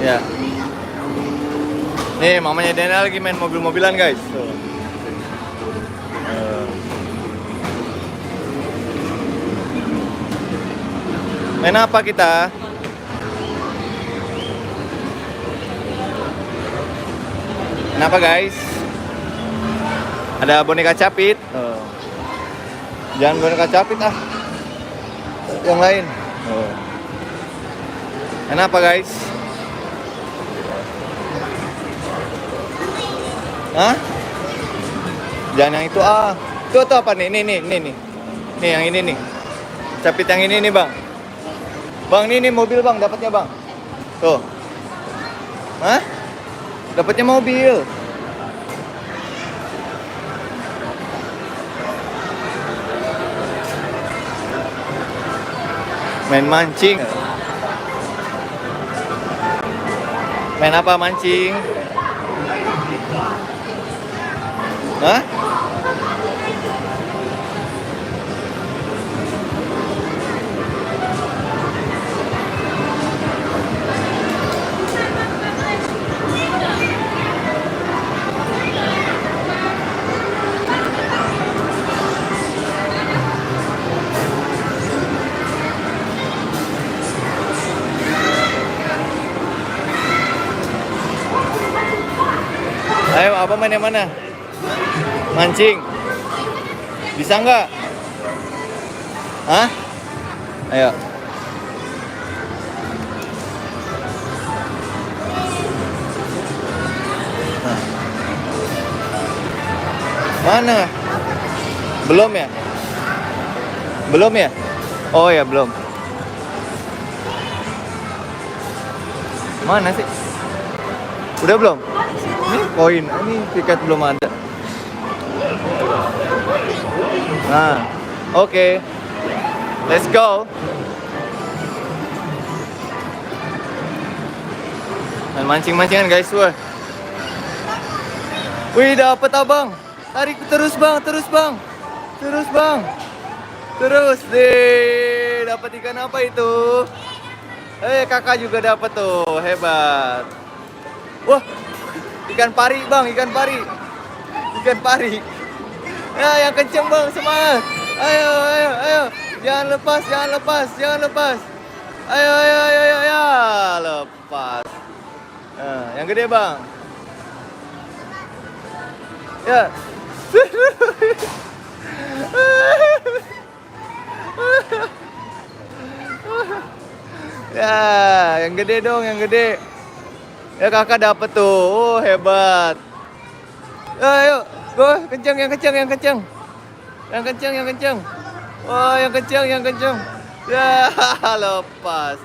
Ya. Nih, mamanya Daniel lagi main mobil-mobilan, guys. Tuh. Main apa kita? Kenapa, guys? Ada boneka Capit. Oh. Jangan boneka Capit ah. Yang lain. Oh. Kenapa, guys? Hah? Jangan yang itu ah. Itu apa nih? Nih. Nih yang ini nih. Capit yang ini nih, Bang. Bang, ini mobil, Bang, dapatnya, Bang. Tuh. Hah? Dapatnya mobil. Main mancing. Main apa mancing? Hah? Ayo, apa main yang mana? Mancing. Bisa nggak? Hah? Ayo. Nah. Mana? Belum ya? Belum ya? Oh ya, belum. Mana sih? Udah belum? Ini koin, ini tiket belum ada. Nah, oke. Let's go. Dan mancing-mancingan, guys. Wih, dapet abang. Tarik terus, Bang. Terus deh. Dapat ikan apa itu? Kakak juga dapat tuh. Hebat. Wah, ikan pari, Bang, ikan pari. Ya, yang kenceng, Bang, semangat. Ayo. Jangan lepas. Ayo, ya, lepas. Nah, yang gede, Bang. Ya. Ya, yang gede dong, yang gede. Ya, kakak dapet tuh. Oh, hebat. Ayo, go, kencang. Yang kencang. Oh, yang kencang. Ya, lepas.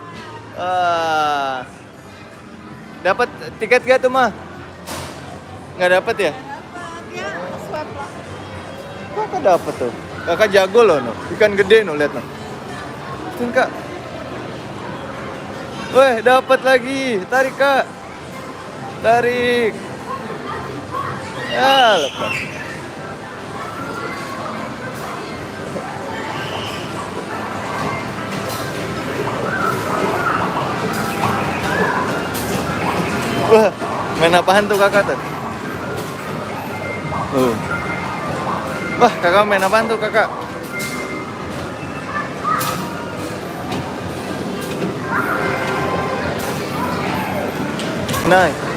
Dapat tiket gak tuh, mah? Nggak dapat ya? Ya, swipe lah. Kakak dapat tuh. Kakak jago loh, no. Ikan gede, no, lihat, no. Tuh, Kak. Weh, dapat lagi. Tarik, Kak. Tarik. Ya, lepas. Wah, main apaan tuh kakak tuh? Wah, kakak main apaan tuh kakak? Nice.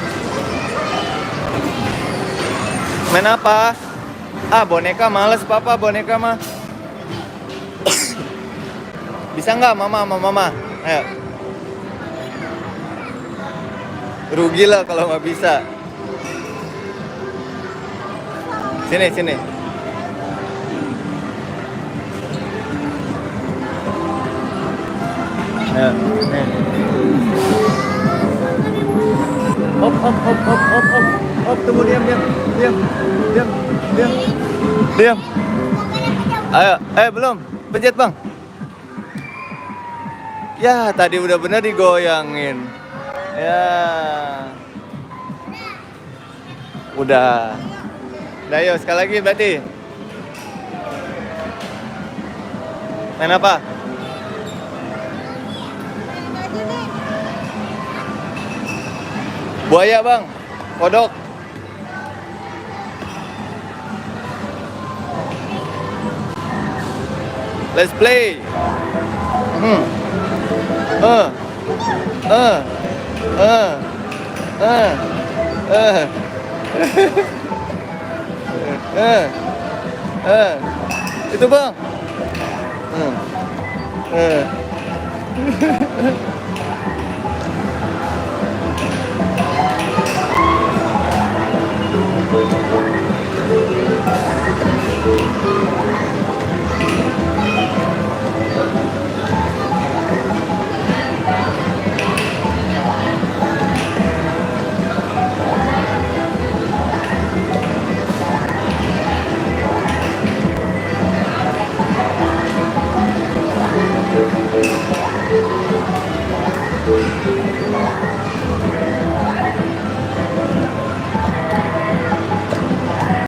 Main apa? Boneka males papa, boneka mah. Bisa nggak mama sama mama? Ayo. Rugi lah kalau nggak bisa. Sini. Ayo, nih. Hop, tunggu, diam. Ayo, belum. Pencet, Bang. Ya, tadi udah bener digoyangin. Ya. Udah. Udah, yuk sekali lagi berarti. Main apa? Buaya bang, kodok. Let's play. Hmm. Uh. Uh. Uh. Uh. Uh. Itu bang.